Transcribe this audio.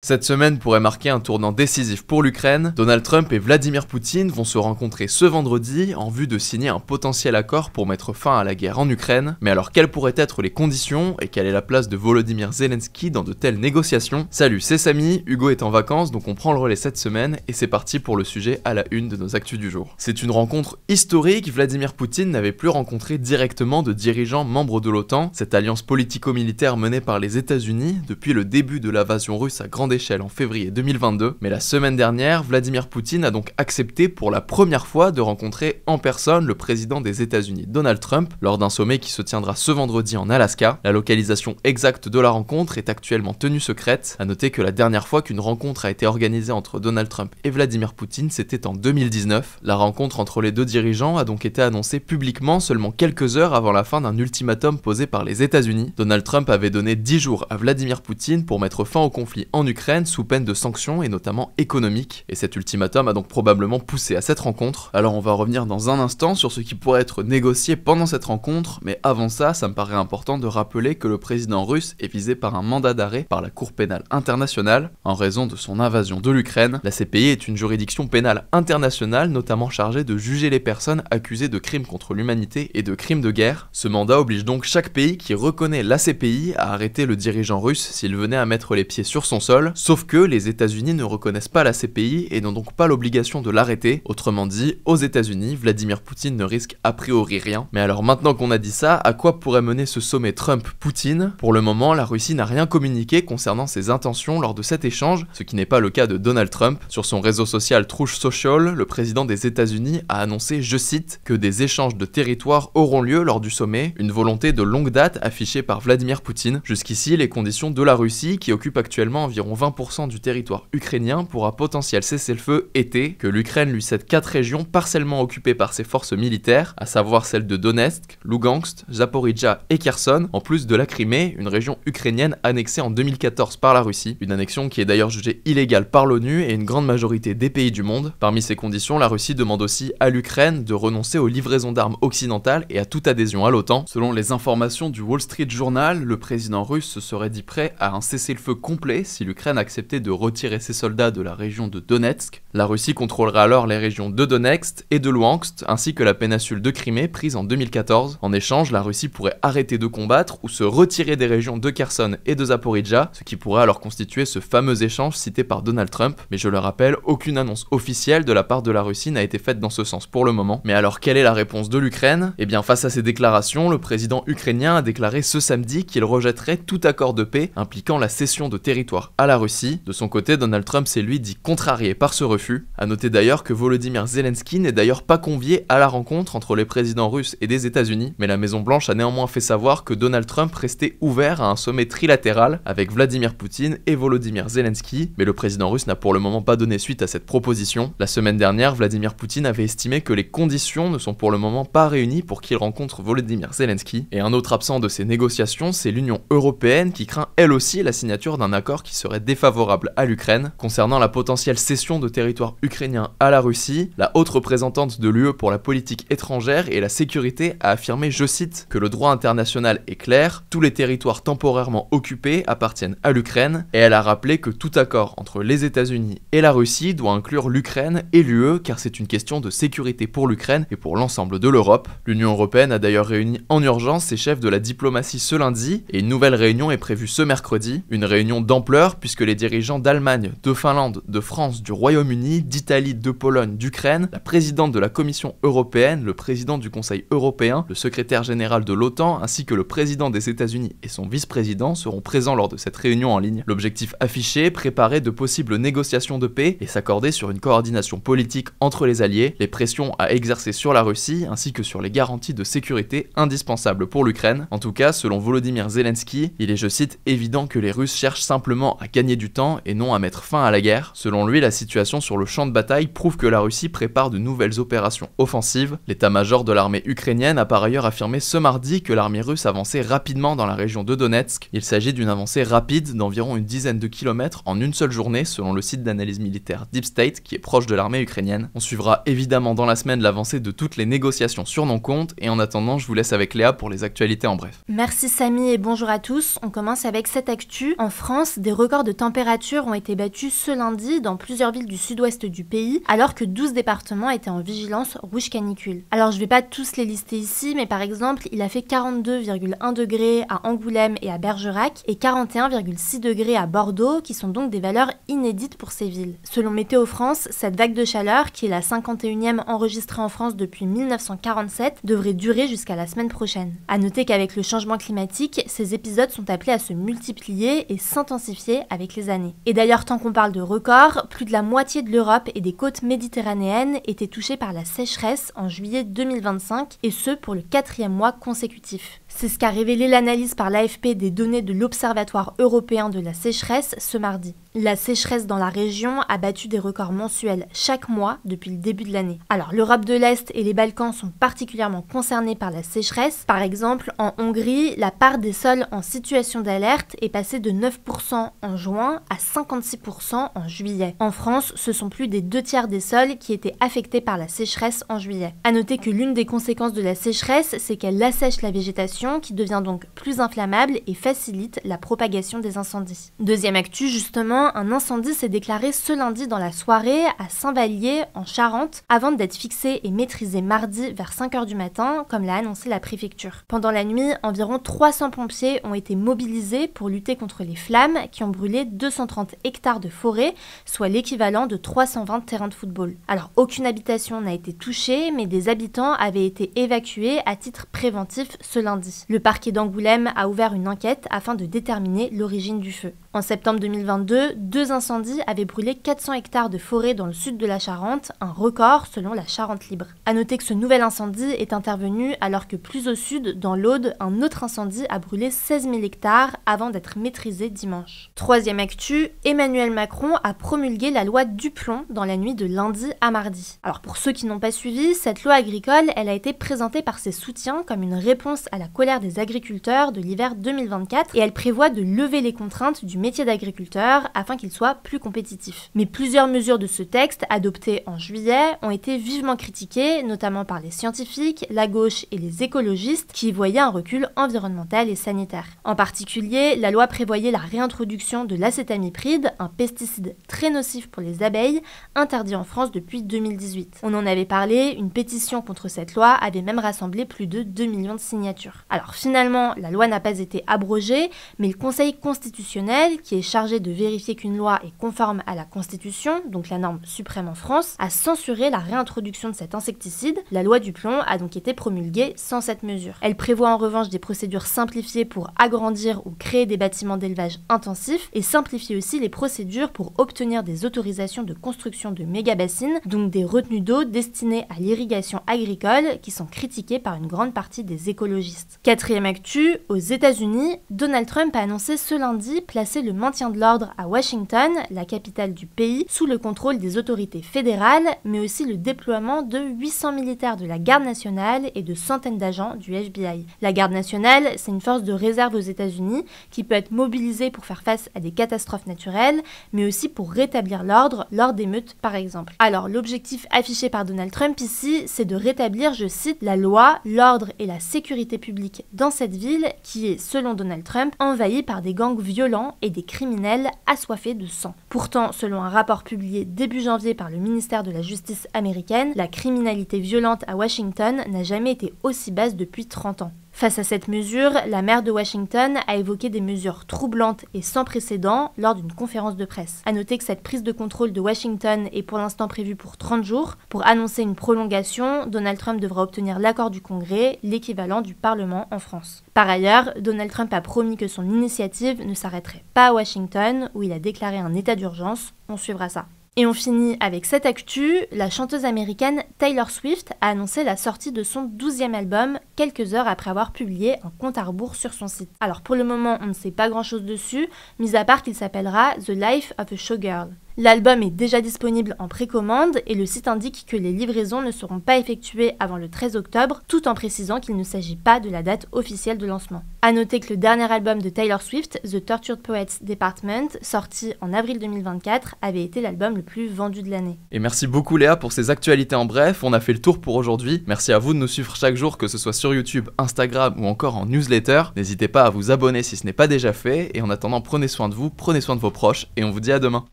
Cette semaine pourrait marquer un tournant décisif pour l'Ukraine. Donald Trump et Vladimir Poutine vont se rencontrer ce vendredi en vue de signer un potentiel accord pour mettre fin à la guerre en Ukraine. Mais alors quelles pourraient être les conditions et quelle est la place de Volodymyr Zelensky dans de telles négociations? Salut, c'est Samy, Hugo est en vacances donc on prend le relais cette semaine et c'est parti pour le sujet à la une de nos actus du jour. C'est une rencontre historique, Vladimir Poutine n'avait plus rencontré directement de dirigeants membres de l'OTAN, cette alliance politico-militaire menée par les États-Unis depuis le début de l'invasion russe à grande échelle en février 2022, mais la semaine dernière, Vladimir Poutine a donc accepté pour la première fois de rencontrer en personne le président des États-Unis Donald Trump lors d'un sommet qui se tiendra ce vendredi en Alaska. La localisation exacte de la rencontre est actuellement tenue secrète. À noter que la dernière fois qu'une rencontre a été organisée entre Donald Trump et Vladimir Poutine, c'était en 2019. La rencontre entre les deux dirigeants a donc été annoncée publiquement seulement quelques heures avant la fin d'un ultimatum posé par les États-Unis. Donald Trump avait donné 10 jours à Vladimir Poutine pour mettre fin au conflit en Ukraine sous peine de sanctions et notamment économiques. Et cet ultimatum a donc probablement poussé à cette rencontre. Alors on va revenir dans un instant sur ce qui pourrait être négocié pendant cette rencontre, mais avant ça me paraît important de rappeler que le président russe est visé par un mandat d'arrêt par la Cour pénale internationale en raison de son invasion de l'Ukraine. La CPI est une juridiction pénale internationale notamment chargée de juger les personnes accusées de crimes contre l'humanité et de crimes de guerre. Ce mandat oblige donc chaque pays qui reconnaît la CPI à arrêter le dirigeant russe s'il venait à mettre les pieds sur son sol. Sauf que les États-Unis ne reconnaissent pas la CPI et n'ont donc pas l'obligation de l'arrêter. Autrement dit, aux États-Unis, Vladimir Poutine ne risque a priori rien. Mais alors maintenant qu'on a dit ça, à quoi pourrait mener ce sommet Trump-Poutine? Pour le moment, la Russie n'a rien communiqué concernant ses intentions lors de cet échange, ce qui n'est pas le cas de Donald Trump. Sur son réseau social Truth Social, le président des États-Unis a annoncé, je cite, que des échanges de territoires auront lieu lors du sommet, une volonté de longue date affichée par Vladimir Poutine. Jusqu'ici, les conditions de la Russie, qui occupe actuellement environ 20% du territoire ukrainien pour un potentiel cessez-le-feu étaient que l'Ukraine lui cède 4 régions partiellement occupées par ses forces militaires, à savoir celles de Donetsk, Lugansk, Zaporijjia et Kherson, en plus de la Crimée, une région ukrainienne annexée en 2014 par la Russie, une annexion qui est d'ailleurs jugée illégale par l'ONU et une grande majorité des pays du monde. Parmi ces conditions, la Russie demande aussi à l'Ukraine de renoncer aux livraisons d'armes occidentales et à toute adhésion à l'OTAN. Selon les informations du Wall Street Journal, le président russe se serait dit prêt à un cessez-le-feu complet si l'Ukraine acceptait de retirer ses soldats de la région de Donetsk. La Russie contrôlerait alors les régions de Donetsk et de Luhansk, ainsi que la péninsule de Crimée prise en 2014. En échange, la Russie pourrait arrêter de combattre ou se retirer des régions de Kherson et de Zaporijjia, ce qui pourrait alors constituer ce fameux échange cité par Donald Trump. Mais je le rappelle, aucune annonce officielle de la part de la Russie n'a été faite dans ce sens pour le moment. Mais alors quelle est la réponse de l'Ukraine? Eh bien face à ces déclarations, le président ukrainien a déclaré ce samedi qu'il rejetterait tout accord de paix impliquant la cession de territoire à la Russie. De son côté, Donald Trump s'est lui dit contrarié par ce refus. A noter d'ailleurs que Volodymyr Zelensky n'est d'ailleurs pas convié à la rencontre entre les présidents russes et des États-Unis, mais la Maison-Blanche a néanmoins fait savoir que Donald Trump restait ouvert à un sommet trilatéral avec Vladimir Poutine et Volodymyr Zelensky, mais le président russe n'a pour le moment pas donné suite à cette proposition. La semaine dernière, Vladimir Poutine avait estimé que les conditions ne sont pour le moment pas réunies pour qu'il rencontre Volodymyr Zelensky. Et un autre absent de ces négociations, c'est l'Union européenne qui craint elle aussi la signature d'un accord qui serait défavorable à l'Ukraine. Concernant la potentielle cession de territoire ukrainien à la Russie, la haute représentante de l'UE pour la politique étrangère et la sécurité a affirmé, je cite, que le droit international est clair, tous les territoires temporairement occupés appartiennent à l'Ukraine, et elle a rappelé que tout accord entre les États-Unis et la Russie doit inclure l'Ukraine et l'UE car c'est une question de sécurité pour l'Ukraine et pour l'ensemble de l'Europe. L'Union européenne a d'ailleurs réuni en urgence ses chefs de la diplomatie ce lundi et une nouvelle réunion est prévue ce mercredi, une réunion d'ampleur puisque les dirigeants d'Allemagne, de Finlande, de France, du Royaume-Uni, d'Italie, de Pologne, d'Ukraine, la présidente de la Commission européenne, le président du Conseil européen, le secrétaire général de l'OTAN, ainsi que le président des États-Unis et son vice-président seront présents lors de cette réunion en ligne. L'objectif affiché, préparer de possibles négociations de paix et s'accorder sur une coordination politique entre les alliés, les pressions à exercer sur la Russie, ainsi que sur les garanties de sécurité indispensables pour l'Ukraine. En tout cas, selon Volodymyr Zelensky, il est, je cite, évident que les Russes cherchent simplement à gagner du temps et non à mettre fin à la guerre. Selon lui, la situation sur le champ de bataille prouve que la Russie prépare de nouvelles opérations offensives. L'état-major de l'armée ukrainienne a par ailleurs affirmé ce mardi que l'armée russe avançait rapidement dans la région de Donetsk. Il s'agit d'une avancée rapide d'environ une dizaine de kilomètres en une seule journée selon le site d'analyse militaire Deep State qui est proche de l'armée ukrainienne. On suivra évidemment dans la semaine l'avancée de toutes les négociations sur nos comptes et en attendant je vous laisse avec Léa pour les actualités en bref. Merci Samy et bonjour à tous. On commence avec cette actu. En France, des records de de température ont été battus ce lundi dans plusieurs villes du sud-ouest du pays, alors que 12 départements étaient en vigilance rouge canicule. Alors je vais pas tous les lister ici, mais par exemple, il a fait 42,1 degrés à Angoulême et à Bergerac, et 41,6 degrés à Bordeaux, qui sont donc des valeurs inédites pour ces villes. Selon Météo France, cette vague de chaleur, qui est la 51e enregistrée en France depuis 1947, devrait durer jusqu'à la semaine prochaine. À noter qu'avec le changement climatique, ces épisodes sont appelés à se multiplier et s'intensifier avec les années. Et d'ailleurs, tant qu'on parle de records, plus de la moitié de l'Europe et des côtes méditerranéennes étaient touchées par la sécheresse en juillet 2025, et ce pour le 4e mois consécutif. C'est ce qu'a révélé l'analyse par l'AFP des données de l'Observatoire européen de la sécheresse ce mardi. La sécheresse dans la région a battu des records mensuels chaque mois depuis le début de l'année. Alors l'Europe de l'Est et les Balkans sont particulièrement concernés par la sécheresse. Par exemple, en Hongrie, la part des sols en situation d'alerte est passée de 9% en juin à 56% en juillet. En France, ce sont plus des 2/3 des sols qui étaient affectés par la sécheresse en juillet. À noter que l'une des conséquences de la sécheresse, c'est qu'elle assèche la végétation, qui devient donc plus inflammable et facilite la propagation des incendies. Deuxième actu, justement, un incendie s'est déclaré ce lundi dans la soirée à Saint-Vallier, en Charente, avant d'être fixé et maîtrisé mardi vers 5h du matin, comme l'a annoncé la préfecture. Pendant la nuit, environ 300 pompiers ont été mobilisés pour lutter contre les flammes qui ont brûlé 230 hectares de forêt, soit l'équivalent de 320 terrains de football. Alors, aucune habitation n'a été touchée, mais des habitants avaient été évacués à titre préventif ce lundi. Le parquet d'Angoulême a ouvert une enquête afin de déterminer l'origine du feu. En septembre 2022, 2 incendies avaient brûlé 400 hectares de forêt dans le sud de la Charente, un record selon la Charente Libre. A noter que ce nouvel incendie est intervenu alors que plus au sud, dans l'Aude, un autre incendie a brûlé 16 000 hectares avant d'être maîtrisé dimanche. Troisième actu, Emmanuel Macron a promulgué la loi Duplon dans la nuit de lundi à mardi. Alors pour ceux qui n'ont pas suivi, cette loi agricole, elle a été présentée par ses soutiens comme une réponse à la colère des agriculteurs de l'hiver 2024 et elle prévoit de lever les contraintes du métier d'agriculteur afin qu'il soit plus compétitif. Mais plusieurs mesures de ce texte, adoptées en juillet, ont été vivement critiquées, notamment par les scientifiques, la gauche et les écologistes qui y voyaient un recul environnemental et sanitaire. En particulier, la loi prévoyait la réintroduction de l'acétamipride, un pesticide très nocif pour les abeilles, interdit en France depuis 2018. On en avait parlé, une pétition contre cette loi avait même rassemblé plus de 2 millions de signatures. Alors finalement, la loi n'a pas été abrogée, mais le Conseil constitutionnel, qui est chargé de vérifier qu'une loi est conforme à la Constitution, donc la norme suprême en France, a censuré la réintroduction de cet insecticide. La loi Duplon a donc été promulguée sans cette mesure. Elle prévoit en revanche des procédures simplifiées pour agrandir ou créer des bâtiments d'élevage intensifs et simplifier aussi les procédures pour obtenir des autorisations de construction de méga-bassines, donc des retenues d'eau destinées à l'irrigation agricole qui sont critiquées par une grande partie des écologistes. Quatrième actu, aux États-Unis, Donald Trump a annoncé ce lundi placer le maintien de l'ordre à Washington, la capitale du pays, sous le contrôle des autorités fédérales, mais aussi le déploiement de 800 militaires de la Garde nationale et de centaines d'agents du FBI. La Garde nationale, c'est une force de réserve aux États-Unis qui peut être mobilisée pour faire face à des catastrophes naturelles, mais aussi pour rétablir l'ordre lors d'émeutes par exemple. Alors l'objectif affiché par Donald Trump ici, c'est de rétablir, je cite, la loi, l'ordre et la sécurité publique dans cette ville qui est, selon Donald Trump, envahie par des gangs violents et des criminels assoiffés de sang. Pourtant, selon un rapport publié début janvier par le ministère de la Justice américaine, la criminalité violente à Washington n'a jamais été aussi basse depuis 30 ans. Face à cette mesure, la maire de Washington a évoqué des mesures troublantes et sans précédent lors d'une conférence de presse. A noter que cette prise de contrôle de Washington est pour l'instant prévue pour 30 jours. Pour annoncer une prolongation, Donald Trump devra obtenir l'accord du Congrès, l'équivalent du Parlement en France. Par ailleurs, Donald Trump a promis que son initiative ne s'arrêterait pas à Washington, où il a déclaré un état d'urgence. On suivra ça. Et on finit avec cette actu, la chanteuse américaine Taylor Swift a annoncé la sortie de son 12e album quelques heures après avoir publié un compte à rebours sur son site. Alors pour le moment, on ne sait pas grand chose dessus, mis à part qu'il s'appellera The Life of a Showgirl. L'album est déjà disponible en précommande et le site indique que les livraisons ne seront pas effectuées avant le 13 octobre, tout en précisant qu'il ne s'agit pas de la date officielle de lancement. A noter que le dernier album de Taylor Swift, The Tortured Poets Department, sorti en avril 2024, avait été l'album le plus vendu de l'année. Et merci beaucoup Léa pour ces actualités en bref, on a fait le tour pour aujourd'hui. Merci à vous de nous suivre chaque jour, que ce soit sur YouTube, Instagram ou encore en newsletter. N'hésitez pas à vous abonner si ce n'est pas déjà fait, et en attendant, prenez soin de vous, prenez soin de vos proches, et on vous dit à demain.